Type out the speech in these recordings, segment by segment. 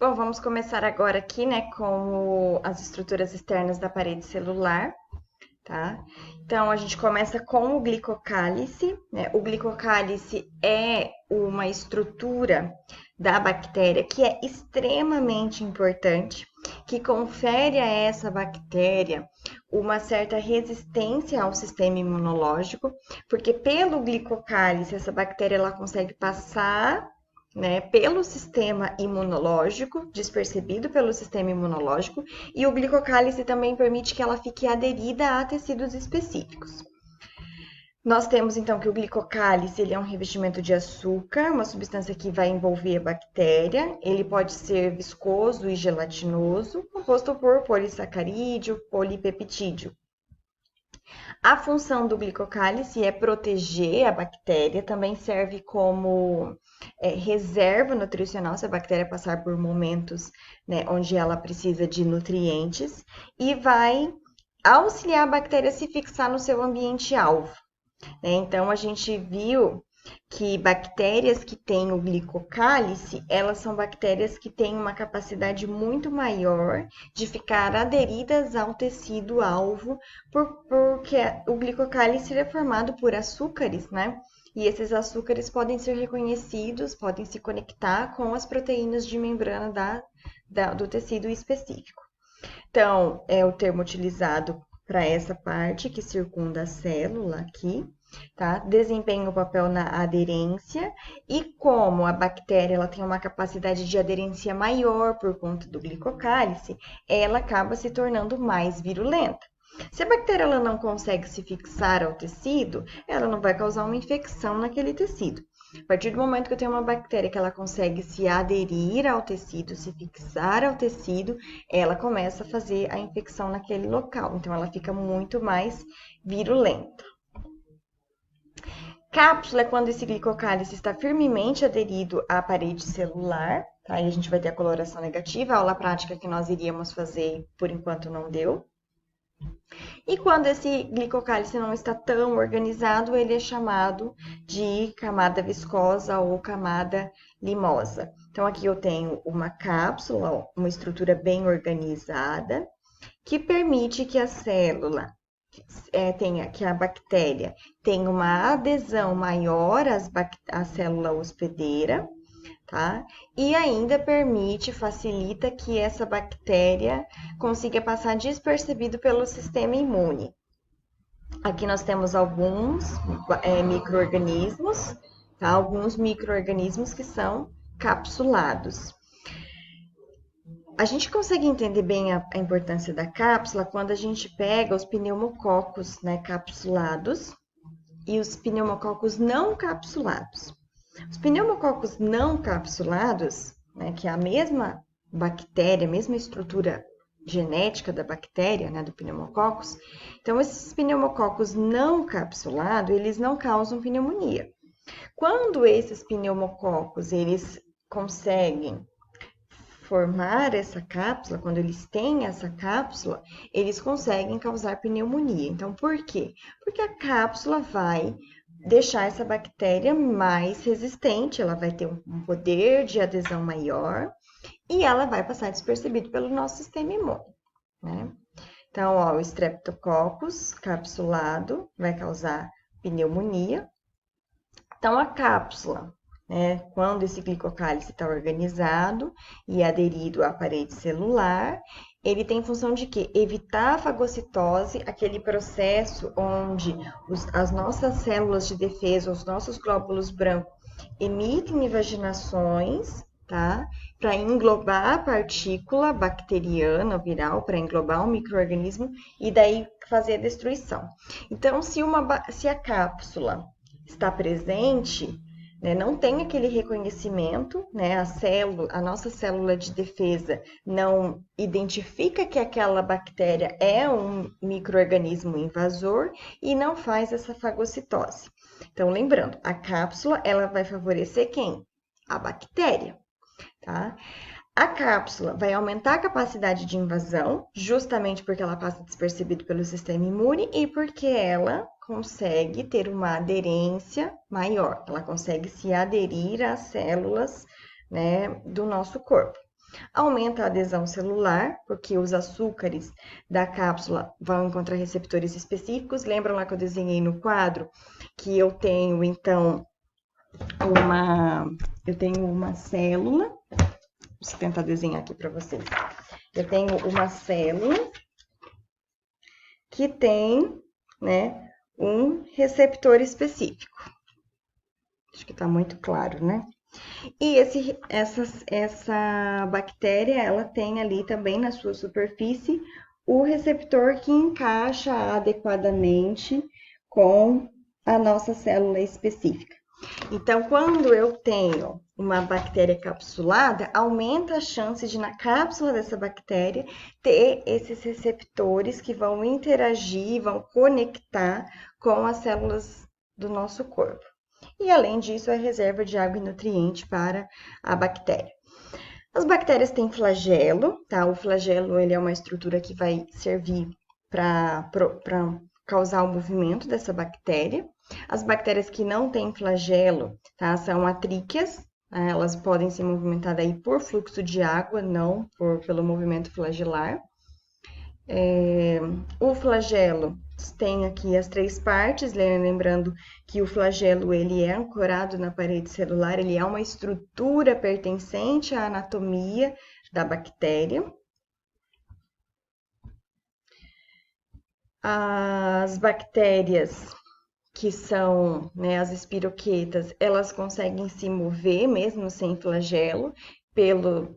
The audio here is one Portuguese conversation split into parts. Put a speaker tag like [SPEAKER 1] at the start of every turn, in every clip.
[SPEAKER 1] Bom, vamos começar agora aqui, né, com as estruturas externas da parede celular, tá? Então, a gente começa com o glicocálice, né? O glicocálice é uma estrutura da bactéria que é extremamente importante, que confere a essa bactéria uma certa resistência ao sistema imunológico, porque pelo glicocálice essa bactéria ela consegue passar, né, pelo sistema imunológico, despercebido pelo sistema imunológico, e o glicocálice também permite que ela fique aderida a tecidos específicos. Nós temos então que o glicocálice ele é um revestimento de açúcar, uma substância que vai envolver a bactéria. Ele pode ser viscoso e gelatinoso, composto por polissacarídeo, polipeptídeo. A função do glicocálice é proteger a bactéria, também serve como reserva nutricional se a bactéria passar por momentos, né, onde ela precisa de nutrientes e vai auxiliar a bactéria a se fixar no seu ambiente-alvo, né? Então, a gente viu que bactérias que têm o glicocálice, elas são bactérias que têm uma capacidade muito maior de ficar aderidas ao tecido alvo, porque o glicocálice é formado por açúcares, né? E esses açúcares podem ser reconhecidos, podem se conectar com as proteínas de membrana do tecido específico. Então, é o termo utilizado para essa parte que circunda a célula aqui, tá? Desempenha o papel na aderência e como a bactéria ela tem uma capacidade de aderência maior por conta do glicocálice, ela acaba se tornando mais virulenta. Se a bactéria ela não consegue se fixar ao tecido, ela não vai causar uma infecção naquele tecido. A partir do momento que eu tenho uma bactéria que ela consegue se aderir ao tecido, se fixar ao tecido, ela começa a fazer a infecção naquele local. Então, ela fica muito mais virulenta. Cápsula é quando esse glicocálice está firmemente aderido à parede celular, tá? Aí a gente vai ter a coloração negativa, a aula prática que nós iríamos fazer, por enquanto não deu. E quando esse glicocálice não está tão organizado, ele é chamado de camada viscosa ou camada limosa. Então, aqui eu tenho uma cápsula, uma estrutura bem organizada, que permite que a célula que a bactéria tenha uma adesão maior à célula hospedeira, tá? E ainda permite, facilita que essa bactéria consiga passar despercebido pelo sistema imune. Aqui nós temos alguns micro-organismos, tá? Alguns micro-organismos que são capsulados. A gente consegue entender bem a importância da cápsula quando a gente pega os pneumococos, né, capsulados e os pneumococos não capsulados. Os pneumococos não capsulados, né, que é a mesma bactéria, a mesma estrutura genética da bactéria, né, do pneumococos. Então, esses pneumococos não capsulados, eles não causam pneumonia. Quando esses pneumococos, eles conseguem formar essa cápsula, quando eles têm essa cápsula, eles conseguem causar pneumonia. Então, por quê? Porque a cápsula vai deixar essa bactéria mais resistente, ela vai ter um poder de adesão maior e ela vai passar despercebido pelo nosso sistema imune, né? Então, ó, o Streptococcus capsulado vai causar pneumonia. Então, a cápsula, né, quando esse glicocálice está organizado e aderido à parede celular, ele tem função de quê? Evitar a fagocitose, aquele processo onde as nossas células de defesa, os nossos glóbulos brancos, emitem invaginações, tá? Para englobar a partícula bacteriana, viral, para englobar um micro-organismo e daí fazer a destruição. Então, se a cápsula está presente, né, não tem aquele reconhecimento, né, a nossa célula de defesa não identifica que aquela bactéria é um micro-organismo invasor e não faz essa fagocitose. Então, lembrando, a cápsula ela vai favorecer quem? A bactéria, tá? A cápsula vai aumentar a capacidade de invasão, justamente porque ela passa despercebido pelo sistema imune e porque ela consegue ter uma aderência maior, ela consegue se aderir às células, né, do nosso corpo. aumenta a adesão celular, porque os açúcares da cápsula vão encontrar receptores específicos. Lembram lá que eu desenhei no quadro que eu tenho, então, uma célula. Vou tentar desenhar aqui para vocês. Eu tenho uma célula que tem, né, um receptor específico. Acho que está muito claro, né? E essa bactéria, ela tem ali também na sua superfície o receptor que encaixa adequadamente com a nossa célula específica. Então, quando eu tenho uma bactéria capsulada, aumenta a chance de, na cápsula dessa bactéria, ter esses receptores que vão interagir, vão conectar com as células do nosso corpo. E, além disso, é reserva de água e nutriente para a bactéria. As bactérias têm flagelo, tá? O flagelo, ele é uma estrutura que vai servir para causar o movimento dessa bactéria. As bactérias que não têm flagelo, tá? São atríqueas, né? Elas podem se movimentar daí por fluxo de água, não pelo movimento flagelar. O flagelo tem aqui as três partes, lembrando que o flagelo ele é ancorado na parede celular, ele é uma estrutura pertencente à anatomia da bactéria. As bactérias que são, né, as espiroquetas, elas conseguem se mover mesmo sem flagelo,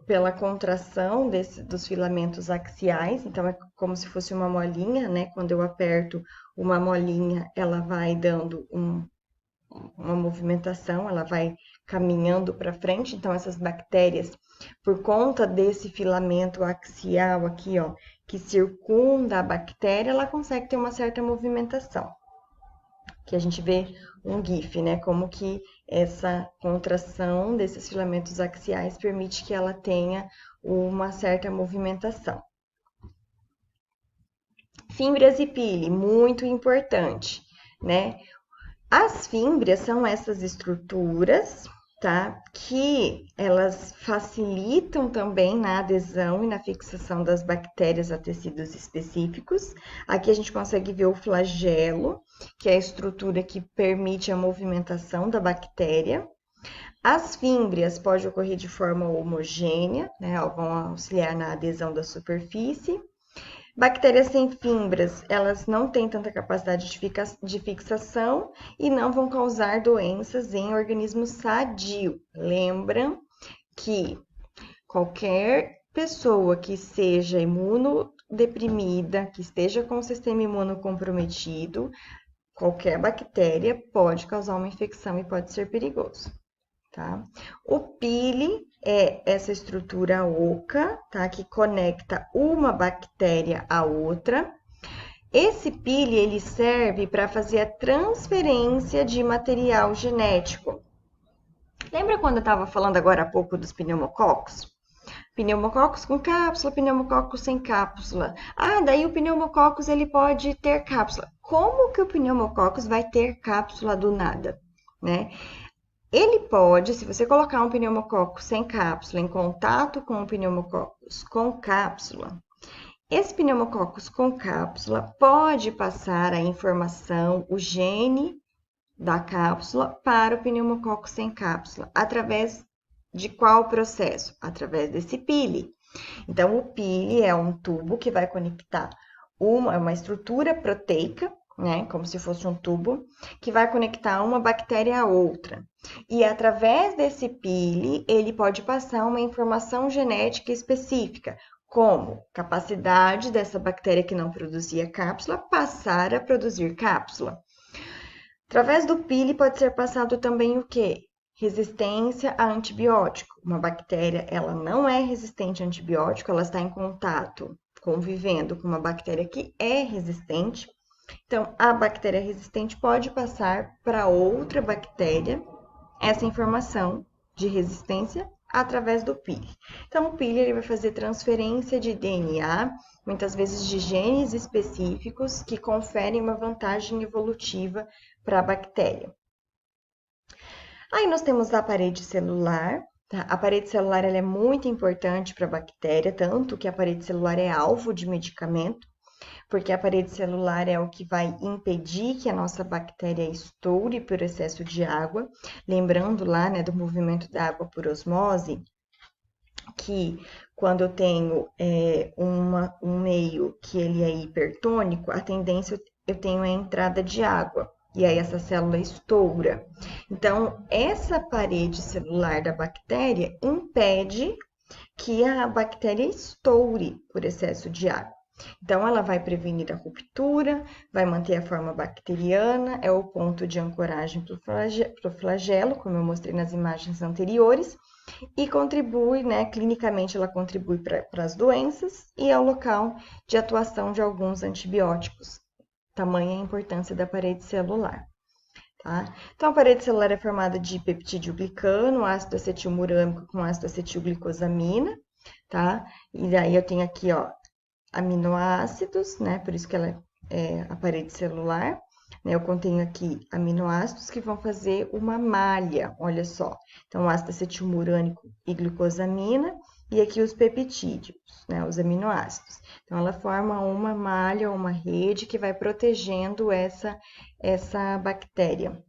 [SPEAKER 1] pela contração dos filamentos axiais, então é como se fosse uma molinha, né? Quando eu aperto uma molinha, ela vai dando uma movimentação, ela vai caminhando para frente. Então, essas bactérias, por conta desse filamento axial aqui, ó, que circunda a bactéria, ela consegue ter uma certa movimentação. Que a gente vê um GIF, né? Como que essa contração desses filamentos axiais permite que ela tenha uma certa movimentação. Fímbrias e pile, muito importante, né? As fímbrias são essas estruturas, tá? Que elas facilitam também na adesão e na fixação das bactérias a tecidos específicos. Aqui a gente consegue ver o flagelo, que é a estrutura que permite a movimentação da bactéria. As fímbrias podem ocorrer de forma homogênea, né? Vão auxiliar na adesão da superfície. Bactérias sem fímbrias, elas não têm tanta capacidade de fixação e não vão causar doenças em organismo sadio. Lembram que qualquer pessoa que seja imunodeprimida, que esteja com o sistema imuno comprometido, qualquer bactéria pode causar uma infecção e pode ser perigoso. Tá? O pile é essa estrutura oca, tá? Que conecta uma bactéria à outra. Esse pile, ele serve para fazer a transferência de material genético. Lembra quando eu estava falando agora há pouco dos pneumococos? Pneumococos com cápsula, pneumococos sem cápsula. Daí o pneumococos, ele pode ter cápsula. Como que o pneumococos vai ter cápsula do nada, né? Ele pode, se você colocar um pneumococo sem cápsula em contato com o pneumococos com cápsula, esse pneumococos com cápsula pode passar a informação, o gene da cápsula para o pneumococo sem cápsula, através de qual processo? Através desse pile. Então, o pile é um tubo que vai conectar uma estrutura proteica, né, como se fosse um tubo, que vai conectar uma bactéria a outra. E através desse pile, ele pode passar uma informação genética específica, como capacidade dessa bactéria que não produzia cápsula passar a produzir cápsula. Através do pile pode ser passado também o quê? Resistência a antibiótico. Uma bactéria, ela não é resistente a antibiótico, ela está em contato, convivendo com uma bactéria que é resistente. Então, a bactéria resistente pode passar para outra bactéria essa informação de resistência através do pile. Então, o pile ele vai fazer transferência de DNA, muitas vezes de genes específicos que conferem uma vantagem evolutiva para a bactéria. Aí nós temos a parede celular, Tá? A parede celular ela é muito importante para a bactéria, tanto que a parede celular é alvo de medicamento, porque a parede celular é o que vai impedir que a nossa bactéria estoure por excesso de água. Lembrando lá, né, do movimento da água por osmose, que quando eu tenho um meio que ele é hipertônico, a tendência eu tenho a entrada de água. E aí essa célula estoura. Então, essa parede celular da bactéria impede que a bactéria estoure por excesso de água. Então, ela vai prevenir a ruptura, vai manter a forma bacteriana, é o ponto de ancoragem para o flagelo, como eu mostrei nas imagens anteriores, e contribui, né, clinicamente ela contribui para as doenças e é o local de atuação de alguns antibióticos. Tamanha a importância da parede celular. Tá? Então, a parede celular é formada de peptídeo glicano, ácido acetilmurâmico com ácido acetilglicosamina, tá? E daí eu tenho aqui, ó, aminoácidos, né? Por isso que ela é a parede celular. Né? Eu contenho aqui aminoácidos que vão fazer uma malha, olha só. Então, ácido acetilmurânico e glicosamina, e aqui os peptídeos, né? Os aminoácidos. Então, ela forma uma malha, uma rede que vai protegendo essa bactéria.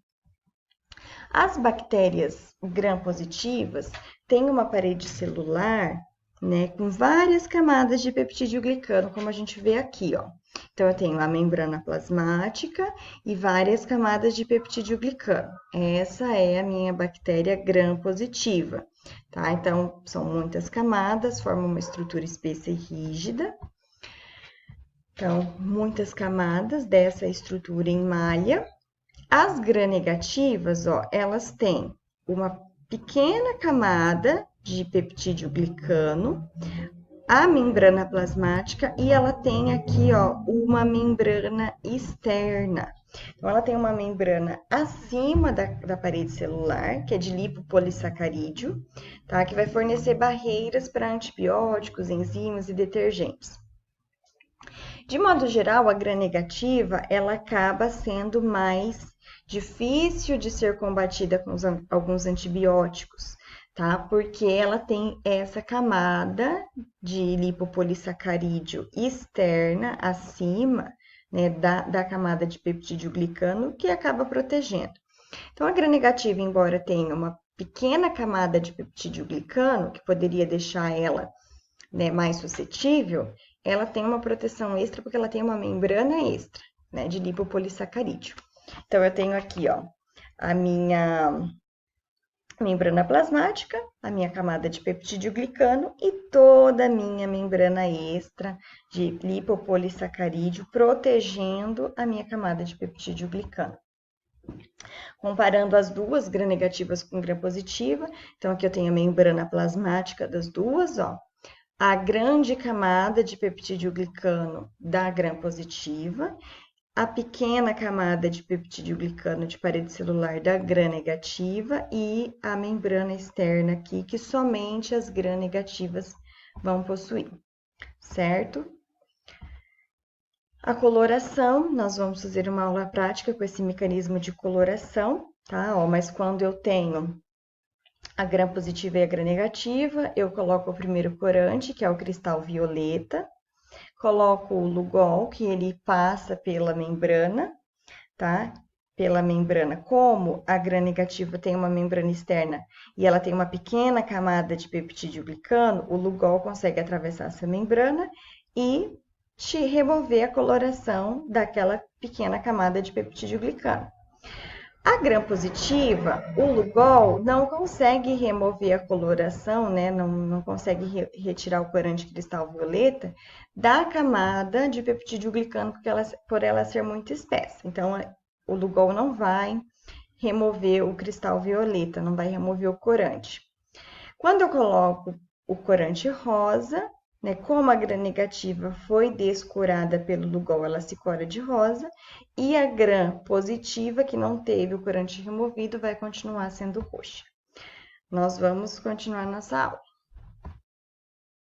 [SPEAKER 1] As bactérias gram-positivas têm uma parede celular, né, com várias camadas de peptídeo glicano, como a gente vê aqui, ó. Então, eu tenho a membrana plasmática e várias camadas de peptídeo glicano. Essa é a minha bactéria gram-positiva, tá? Então, são muitas camadas, formam uma estrutura espessa e rígida. Então, muitas camadas dessa estrutura em malha. As gram-negativas, ó, elas têm uma pequena camada de peptídeo glicano, a membrana plasmática e ela tem aqui, ó, uma membrana externa. Então, ela tem uma membrana acima da parede celular, que é de lipopolissacarídeo, tá? Que vai fornecer barreiras para antibióticos, enzimas e detergentes. De modo geral, a gram-negativa, ela acaba sendo mais difícil de ser combatida com alguns antibióticos, tá? Porque ela tem essa camada de lipopolissacarídeo externa acima, né, da camada de peptídeo glicano que acaba protegendo. Então, a gram-negativa, embora tenha uma pequena camada de peptídeo glicano, que poderia deixar ela, né, mais suscetível, ela tem uma proteção extra porque ela tem uma membrana extra, né, de lipopolissacarídeo. Então, eu tenho aqui, ó, a minha membrana plasmática, a minha camada de peptídeo glicano e toda a minha membrana extra de lipopolissacarídeo protegendo a minha camada de peptídeo glicano. Comparando as duas, gram-negativas com gram-positiva, então aqui eu tenho a membrana plasmática das duas, ó, a grande camada de peptídeo glicano da gram-positiva, a pequena camada de peptídeo glicano de parede celular da gram-negativa e a membrana externa aqui, que somente as gram-negativas vão possuir, certo? A coloração, nós vamos fazer uma aula prática com esse mecanismo de coloração, tá? Ó, mas quando eu tenho a gram-positiva e a gram-negativa, eu coloco o primeiro corante, que é o cristal violeta, coloco o Lugol, que ele passa pela membrana, tá? Pela membrana. Como a gram-negativa tem uma membrana externa e ela tem uma pequena camada de peptídeo glicano, o Lugol consegue atravessar essa membrana e te remover a coloração daquela pequena camada de peptídeo glicano. A gram-positiva, o Lugol não consegue remover a coloração, né? Não consegue retirar o corante cristal violeta da camada de peptídeo glicano por ela ser muito espessa. Então, o Lugol não vai remover o cristal violeta, não vai remover o corante. Quando eu coloco o corante rosa, né, como a gram-negativa foi descorada pelo Lugol, ela se cora de rosa, e a gram-positiva, que não teve o corante removido, vai continuar sendo roxa. Nós vamos continuar nossa aula.